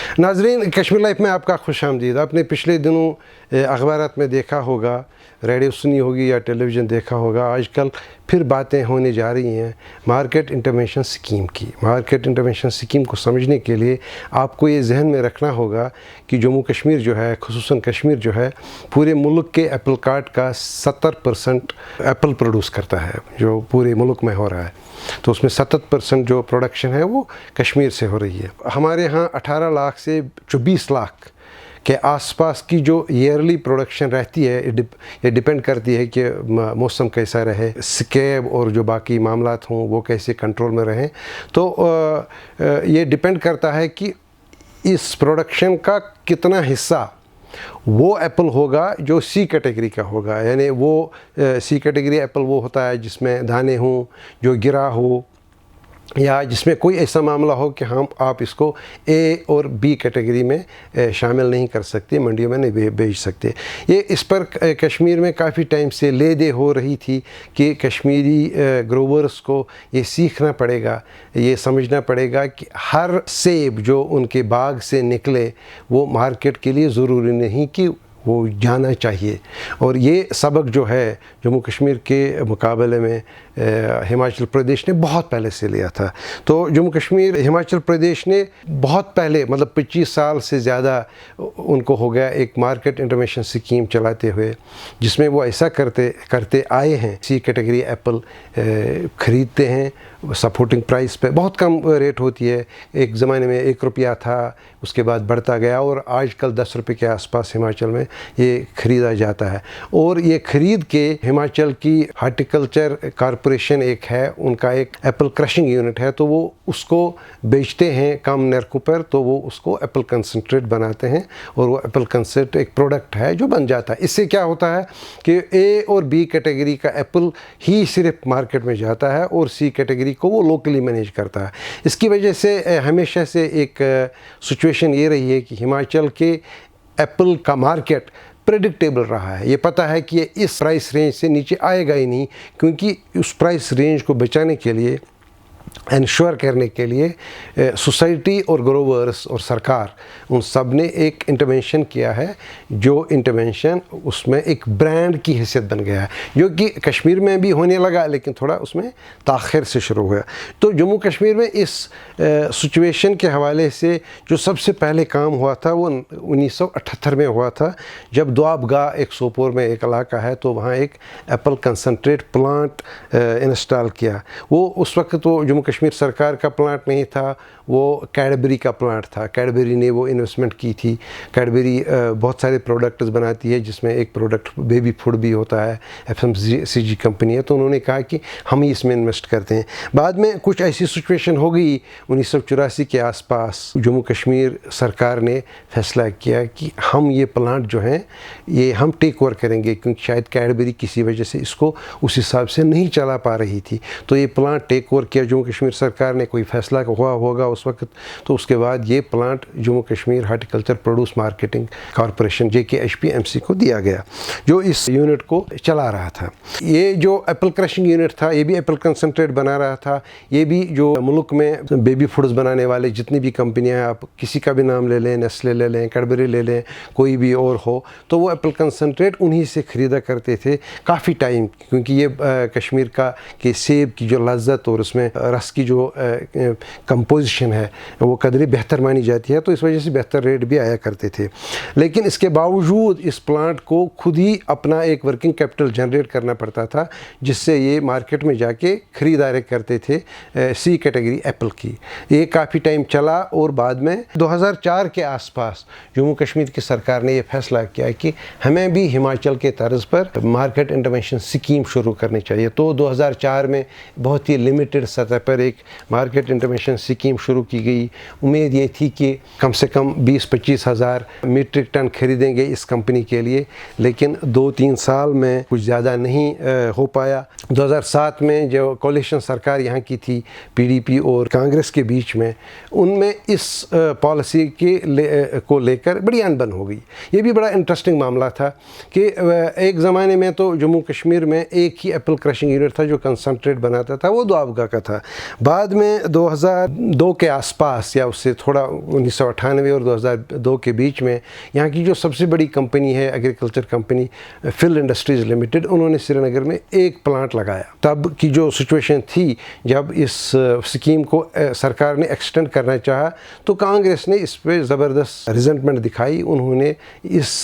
नाजरीन, कश्मीर लाइफ में आपका खुश आमदीद। आपने पिछले दिनों अखबारात में देखा होगा, रेडियो सुनी होगी या टेलीविज़न देखा होगा, आजकल फिर बातें होने जा रही हैं मार्केट इंटरवेंशन स्कीम की। मार्केट इंटरवेंशन स्कीम को समझने के लिए आपको ये जहन में रखना होगा कि जम्मू कश्मीर जो है, खुसूसन कश्मीर जो है, पूरे मुल्क के एप्पल कार्ट का 70% एप्पल प्रोड्यूस करता है, जो पूरे मुल्क में हो रहा है। तो उसमें 70% जो प्रोडक्शन है वो कश्मीर से हो रही है। हमारे यहाँ 18 लाख से 24 लाख के आसपास की जो ईयरली प्रोडक्शन रहती है, ये डिपेंड करती है कि मौसम कैसा रहे, स्कैब और जो बाकी मामलात हों वो कैसे कंट्रोल में रहें। तो ये डिपेंड करता है कि इस प्रोडक्शन का कितना हिस्सा वो एप्पल होगा जो सी कैटेगरी का होगा। यानी वो सी कैटेगरी एप्पल वो होता है जिसमें दाने हों, जो गिरा हो, या जिसमें कोई ऐसा मामला हो कि हम आप इसको ए और बी कैटेगरी में शामिल नहीं कर सकते, मंडियों में नहीं बेच सकते। ये इस पर कश्मीर में काफ़ी टाइम से ले दे हो रही थी कि कश्मीरी ग्रोवर्स को ये सीखना पड़ेगा, ये समझना पड़ेगा कि हर सेब जो उनके बाग से निकले वो मार्केट के लिए ज़रूरी नहीं कि वो जाना चाहिए। और ये सबक जो है जम्मू कश्मीर के मुकाबले में हिमाचल प्रदेश ने बहुत पहले से लिया था। तो जम्मू कश्मीर, हिमाचल प्रदेश ने बहुत पहले, मतलब 25 साल से ज़्यादा उनको हो गया एक मार्केट इंटरवेंशन स्कीम चलाते हुए, जिसमें वो ऐसा करते आए हैं। सी कैटेगरी एप्पल ख़रीदते हैं सपोर्टिंग प्राइस पे, बहुत कम रेट होती है। एक ज़माने में 1 रुपया था, उसके बाद बढ़ता गया और आजकल 10 रुपये के आसपास हिमाचल में ये ख़रीदा जाता है। और ये ख़रीद के हिमाचल की हार्टिकल्चर कॉरपोरेशन एक है, उनका एक एप्पल क्रशिंग यूनिट है, तो वो उसको बेचते हैं कम नरकों पर। तो वो उसको एप्पल कंसनट्रेट बनाते हैं और वो एप्पल कंसनट्रेट एक प्रोडक्ट है जो बन जाता है। इससे क्या होता है कि ए और बी कैटेगरी का एप्पल ही सिर्फ मार्केट में जाता है और सी कैटेगरी को वो लोकली मैनेज करता है। इसकी वजह से हमेशा से एक सिचुएशन ये रही है कि हिमाचल के एप्पल का मार्केट प्रेडिक्टेबल रहा है। ये पता है कि ये इस प्राइस रेंज से नीचे आएगा ही नहीं, क्योंकि उस प्राइस रेंज को बचाने के लिए, इंश्योर करने के लिए सोसाइटी और ग्रोवर्स और सरकार उन सब ने एक इंटरवेंशन किया है, जो इंटरवेंशन उसमें एक ब्रांड की हैसियत बन गया है, जो कि कश्मीर में भी होने लगा लेकिन थोड़ा उसमें ताख़िर से शुरू हुआ। तो जम्मू कश्मीर में इस सिचुएशन के हवाले से जो सबसे पहले काम हुआ था वो 1978 में हुआ था, जब दोआबगाह एक सोपोर में एक इलाका है, तो वहाँ एक एप्पल कंसनट्रेट प्लांट इंस्टॉल किया। वो उस वक्त तो जम्मू कश्मीर सरकार का प्लांट नहीं था, वो कैडबरी का प्लांट था। कैडबरी ने वो इन्वेस्टमेंट की थी। कैडबरी बहुत सारे प्रोडक्ट्स बनाती है, जिसमें एक प्रोडक्ट बेबी फूड भी होता है, FMCG कंपनी है। तो उन्होंने कहा कि हम ही इसमें इन्वेस्ट करते हैं। बाद में कुछ ऐसी सिचुएशन हो गई 1984 के आसपास, जम्मू कश्मीर सरकार ने फैसला किया कि हम ये प्लांट जो हैं ये हम टेक ओवर करेंगे, क्योंकि शायद कैडबरी किसी वजह से इसको उस हिसाब से नहीं चला पा रही थी। तो ये प्लांट टेक ओवर किया जम्मू कश्मीर सरकार ने, कोई फैसला हुआ होगा उस वक्त। तो उसके बाद ये plant Jammu Kashmir horticulture produce marketing corporation JKHPMC को दिया गया, जो इस यूनिट को चला रहा था। ये जो एप्पल क्रशिंग यूनिट था, ये भी एप्पल कंसनट्रेट बना रहा था। ये भी जो मुल्क में बेबी फूड्स बनाने वाले जितनी भी कंपनियां, आप किसी का भी नाम ले लें, नेस्ले ले लें, कैडबरी ले लें, कोई भी और हो, तो वो एप्पल कंसनट्रेट उन्हीं से ख़रीदा करते थे काफ़ी टाइम, क्योंकि ये कश्मीर का के सेब की जो लज्जत और उसमें रस की जो कंपोजिशन है वो कदरे बेहतर मानी जाती है, तो इस वजह से बेहतर रेट भी आया करते थे। लेकिन इसके बावजूद इस प्लांट को खुद ही अपना एक वर्किंग कैपिटल जनरेट करना पड़ता था, जिससे ये मार्केट में जाके ख़रीदारी करते थे सी कैटेगरी एप्पल की। ये काफ़ी टाइम चला और बाद में 2004 के आसपास जम्मू कश्मीर की सरकार ने यह फैसला किया कि हमें भी हिमाचल के तर्ज पर मार्केट इंटरवेंशन स्कीम शुरू करनी चाहिए। तो 2004 में बहुत ही लिमिटेड सतह पर एक मार्केट इंटरवेंशन स्कीम शुरू की गई। उम्मीद ये थी कि कम से कम 20-25 हज़ार मीट्रिक टन खरीदेंगे इस कंपनी के लिए, लेकिन 2-3 साल में कुछ ज़्यादा नहीं हो पाया। 2007 में जो कोalition सरकार यहाँ की थी PDP और कांग्रेस के बीच में, उनमें इस पॉलिसी को लेकर बड़ी अनबन हो गई। ये भी बड़ा इंटरेस्टिंग मामला था कि एक ज़माने में तो जम्मू कश्मीर में एक ही एप्पल क्रशिंग यूनिट था जो कंसनट्रेट बनाता था, वो दोआबगाह का था। बाद में 2002 के आसपास या उससे थोड़ा 1998 और 2002 के बीच में यहाँ की जो सबसे बड़ी कंपनी है agriculture company FIL industries limited, उन्होंने श्रीनगर में एक प्लांट लगाया। तब की जो सिचुएशन थी, जब इस स्कीम को सरकार ने एक्सटेंड करना चाहा तो कांग्रेस ने इस पर ज़बरदस्त रिजेंटमेंट दिखाई। उन्होंने इस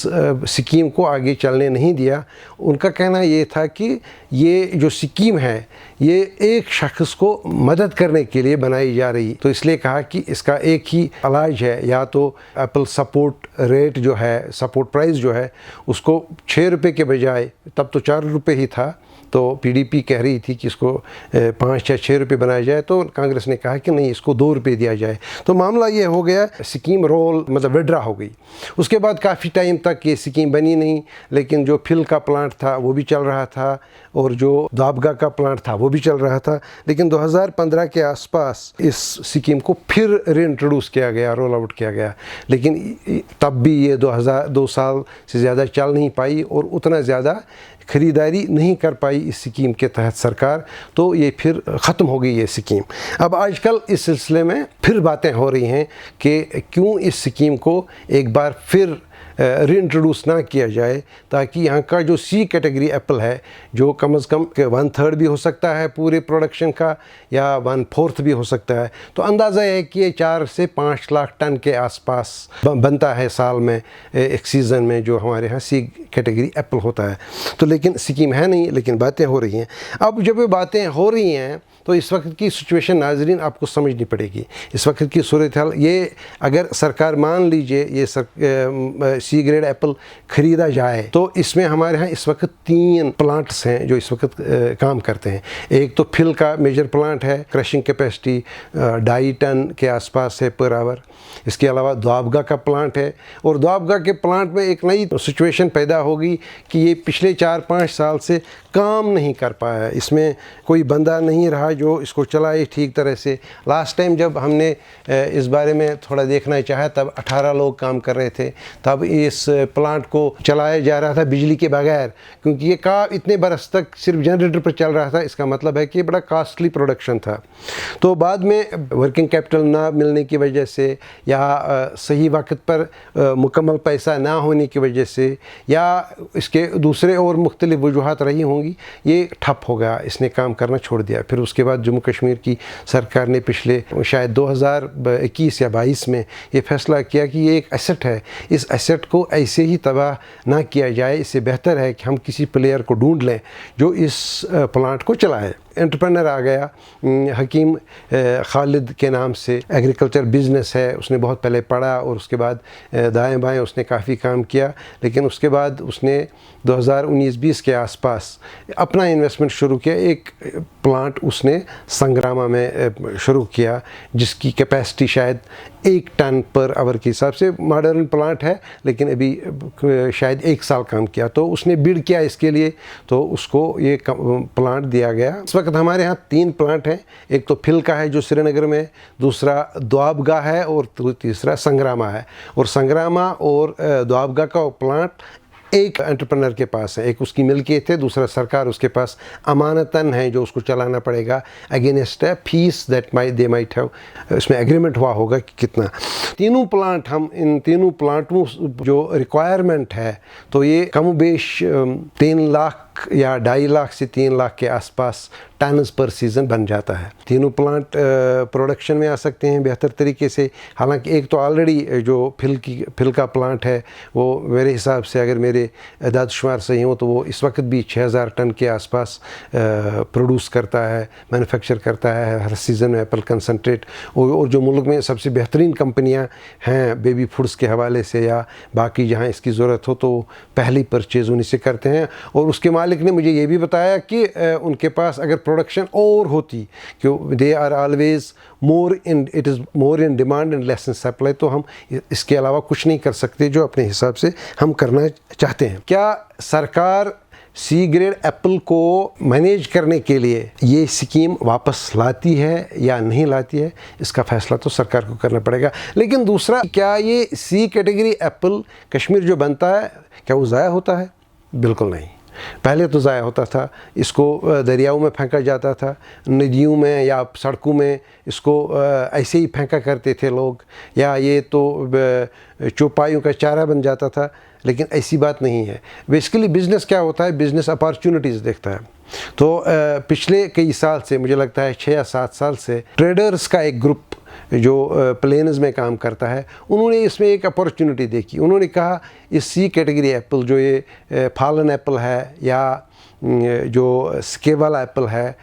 स्कीम को आगे चलने नहीं दिया। उनका कहना ये था कि ये जो स्कीम है ये एक शख्स को मदद करने के लिए बनाई जा रही, तो इसलिए कहा कि इसका एक ही इलाज है, या तो एप्पल सपोर्ट रेट जो है, सपोर्ट प्राइस जो है, उसको 6 रुपये के बजाय, तब तो 4 रुपये ही था, तो पीडीपी कह रही थी कि इसको 5 या 6 रुपये बनाया जाए, तो कांग्रेस ने कहा कि नहीं, इसको 2 रुपये दिया जाए। तो मामला ये हो गया, स्कीम रोल मतलब विड्रा हो गई। उसके बाद काफ़ी टाइम तक ये स्कीम बनी नहीं, लेकिन जो फिल का प्लांट था वो भी चल रहा था और जो दाबगा का प्लांट था वो भी चल रहा था। लेकिन 2015 के आसपास इस स्कीम को फिर रीइंट्रोड्यूस किया गया, रोल आउट किया गया, लेकिन तब भी ये 2 साल से ज़्यादा चल नहीं पाई और उतना ज़्यादा ख़रीदारी नहीं कर पाई इस स्कीम के तहत सरकार, तो ये फिर ख़त्म हो गई ये स्कीम। अब आजकल इस सिलसिले में फिर बातें हो रही हैं कि क्यों इस स्कीम को एक बार फिर रीइंट्रोड्यूस ना किया जाए, ताकि यहाँ का जो सी कैटेगरी एप्पल है, जो कम से कम 1/3 भी हो सकता है पूरे प्रोडक्शन का, या 1/4 भी हो सकता है, तो अंदाज़ा है कि ये 4 से 5 लाख टन के आसपास बनता है साल में, एक सीज़न में, जो हमारे यहाँ सी कैटेगरी एप्पल होता है। तो लेकिन स्कीम है नहीं, लेकिन बातें हो रही हैं। अब जब ये बातें हो रही हैं तो इस वक्त की सिचुएशन नाजरीन आपको समझनी पड़ेगी। इस वक्त की सूरत हाल ये, अगर सरकार मान लीजिए ये सी ग्रेड एप्पल ख़रीदा जाए, तो इसमें हमारे यहाँ इस वक्त 3 प्लांट्स हैं जो इस वक्त काम करते हैं। एक तो फिल का मेजर प्लांट है, क्रशिंग कैपेसिटी 2.5 टन के आसपास है पर आवर। इसके अलावा दुआबगा का प्लांट है, और दुआबगा के प्लांट में एक नई सिचुएशन पैदा होगी कि ये पिछले 4-5 साल से काम नहीं कर पाया, इसमें कोई बंदा नहीं रहा जो इसको चलाए ठीक तरह से। लास्ट टाइम जब हमने इस बारे में थोड़ा देखना चाहा, तब 18 लोग काम कर रहे थे। तब इस प्लांट को चलाया जा रहा था बिजली के बगैर, क्योंकि ये इतने बरस तक सिर्फ जनरेटर पर चल रहा था। इसका मतलब है कि बड़ा कॉस्टली प्रोडक्शन था। तो बाद में वर्किंग कैपिटल ना मिलने की वजह से, या सही वक्त पर मुकम्मल पैसा ना होने की वजह से, या इसके दूसरे और मुख्तलिफ वजूहात रही होंगी, ये ठप हो गया, इसने काम करना छोड़ दिया। फिर उसके बाद जम्मू कश्मीर की सरकार ने पिछले शायद 2021 या 22 में ये फैसला किया कि ये एक एसेट है, इस एसेट को ऐसे ही तबाह ना किया जाए, इससे बेहतर है कि हम किसी प्लेयर को ढूंढ लें जो इस प्लांट को चलाए। एंटरप्रेन्योर आ गया, हकीम खालिद के नाम से, एग्रीकल्चर बिज़नेस है, उसने बहुत पहले पढ़ा और उसके बाद दाएं बाएं उसने काफ़ी काम किया, लेकिन उसके बाद उसने 2019-20 के आसपास अपना इन्वेस्टमेंट शुरू किया। एक प्लांट उसने संग्रामा में शुरू किया, जिसकी कैपेसिटी शायद 1 टन पर आवर के हिसाब से मॉडर्न प्लांट है, लेकिन अभी शायद 1 साल काम किया। तो उसने बिड किया इसके लिए, तो उसको ये प्लांट दिया गया। इस वक्त हमारे यहाँ 3 प्लांट हैं, एक तो फिल का है जो श्रीनगर में, दूसरा दुआबगा है, और तीसरा संग्रामा है। और संग्रामा और दुआबगा का प्लांट एक एंटरप्रेन्योर के पास है, एक उसकी मिल्कियत है, दूसरा सरकार उसके पास अमानतन है जो उसको चलाना पड़ेगा अगेंस्ट है fees that they might have. इसमें एग्रीमेंट हुआ होगा कि कितना। तीनों प्लांट, हम इन तीनों प्लांटों जो रिक्वायरमेंट है, तो ये कम बेश 3 लाख या 2.5 लाख से 3 लाख के आसपास टन्स पर सीज़न बन जाता है। तीनों प्लांट प्रोडक्शन में आ सकते हैं बेहतर तरीके से। हालांकि एक तो ऑलरेडी जो फिल का प्लांट है, वो मेरे हिसाब से, अगर मेरे अदाद शुमार सही हो, तो वो इस वक्त भी 6000 टन के आसपास प्रोड्यूस करता है, मैन्युफैक्चर करता है हर सीज़न में एप्पल कंसनट्रेट। और जो मुल्क में सबसे बेहतरीन कंपनियां हैं बेबी फूड्स के हवाले से, या बाकी जहां इसकी ज़रूरत हो तो पहली परचेज़ उन्हीं से करते हैं। और उसके मालिक ने मुझे ये भी बताया कि उनके पास अगर प्रोडक्शन और होती, कि they are always it is more in demand and less in supply, तो हम इसके अलावा कुछ नहीं कर सकते जो अपने हिसाब से हम करना चाहते हैं। क्या सरकार सी ग्रेड एप्पल को मैनेज करने के लिए ये स्कीम वापस लाती है या नहीं लाती है, इसका फैसला तो सरकार को करना पड़ेगा। लेकिन दूसरा, क्या ये सी कैटेगरी एप्पल कश्मीर जो बनता है, क्या वो ज़ाया होता है? बिल्कुल नहीं। पहले तो ज़ाया होता था, इसको दरियाओं में फेंका जाता था, नदियों में या सड़कों में इसको ऐसे ही फेंका करते थे लोग, या ये तो चौपाइयों का चारा बन जाता था। लेकिन ऐसी बात नहीं है। बेसिकली बिज़नेस क्या होता है, बिज़नेस अपॉर्चुनिटीज़ देखता है। तो पिछले कई साल से, मुझे लगता है 6 या 7 साल से, ट्रेडर्स का एक ग्रुप जो प्लेन्स में काम करता है, उन्होंने इसमें एक अपॉर्चुनिटी देखी। उन्होंने कहा इस सी कैटेगरी एप्पल, जो ये फालन एप्पल है या जो स्केबल एप्पल है,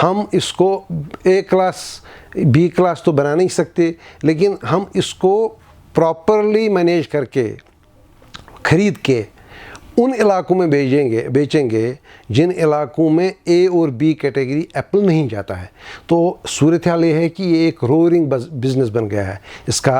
हम इसको ए क्लास बी क्लास तो बना नहीं सकते, लेकिन हम इसको प्रॉपरली मैनेज करके ख़रीद के उन इलाकों में बेचेंगे जिन इलाकों में ए और बी कैटेगरी एप्पल नहीं जाता है। तो सूरत हाल ये है कि ये एक रोरिंग बिज़नेस बन गया है। इसका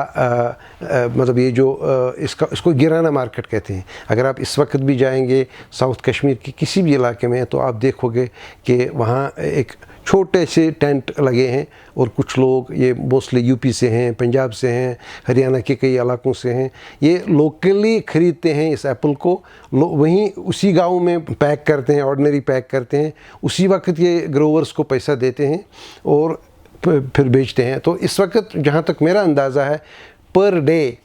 मतलब ये जो इसको गिराना मार्केट कहते हैं। अगर आप इस वक्त भी जाएंगे साउथ कश्मीर के किसी भी इलाके में, तो आप देखोगे कि वहाँ एक छोटे से टेंट लगे हैं और कुछ लोग, ये मोस्टली यूपी से हैं, पंजाब से हैं, हरियाणा के कई इलाकों से हैं, ये लोकली ख़रीदते हैं इस एप्पल को, वहीं उसी गांव में पैक करते हैं, ऑर्डिनरी पैक करते हैं, उसी वक्त ये ग्रोवर्स को पैसा देते हैं और फिर बेचते हैं। तो इस वक्त जहाँ तक मेरा अंदाज़ा है, पर डे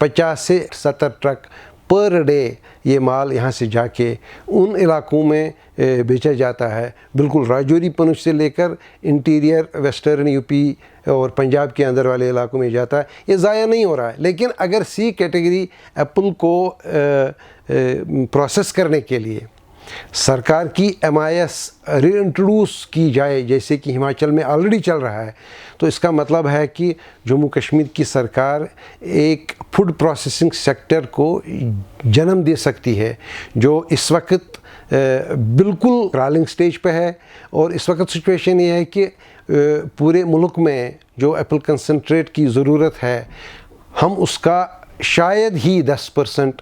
50 से 70 ट्रक पर डे ये माल यहाँ से जाके उन इलाकों में बेचा जाता है। बिल्कुल राजौरी पनुच से लेकर इंटीरियर वेस्टर्न यूपी और पंजाब के अंदर वाले इलाकों में जाता है। ये ज़ाया नहीं हो रहा है। लेकिन अगर सी कैटेगरी एप्पल को प्रोसेस करने के लिए सरकार की MIS रीइंट्रोड्यूस की जाए, जैसे कि हिमाचल में ऑलरेडी चल रहा है, तो इसका मतलब है कि जम्मू कश्मीर की सरकार एक फूड प्रोसेसिंग सेक्टर को जन्म दे सकती है, जो इस वक्त बिल्कुल क्रॉलिंग स्टेज पे है। और इस वक्त सिचुएशन ये है कि पूरे मुल्क में जो एप्पल कंसंट्रेट की ज़रूरत है, हम उसका शायद ही 10%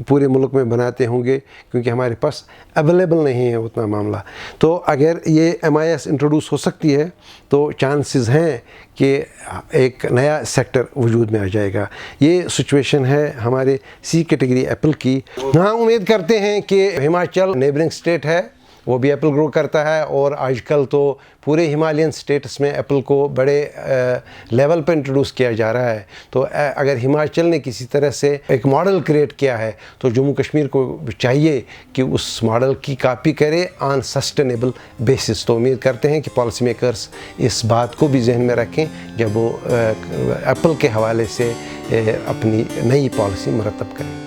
पूरे मुल्क में बनाते होंगे, क्योंकि हमारे पास अवेलेबल नहीं है उतना मामला। तो अगर ये MIS इंट्रोड्यूस हो सकती है तो चांसेस हैं कि एक नया सेक्टर वजूद में आ जाएगा। ये सिचुएशन है हमारे सी कैटेगरी एप्पल की। हाँ, उम्मीद करते हैं कि हिमाचल नेबरिंग स्टेट है, वो भी एप्पल ग्रो करता है, और आजकल तो पूरे हिमालयन स्टेट्स में एप्पल को बड़े लेवल पर इंट्रोड्यूस किया जा रहा है। तो अगर हिमाचल ने किसी तरह से एक मॉडल क्रिएट किया है, तो जम्मू कश्मीर को चाहिए कि उस मॉडल की कॉपी करे ऑन सस्टेनेबल बेसिस। तो उम्मीद करते हैं कि पॉलिसी मेकर्स इस बात को भी जहन में रखें जब वो एप्पल के हवाले से अपनी नई पॉलिसी मुरतब करें।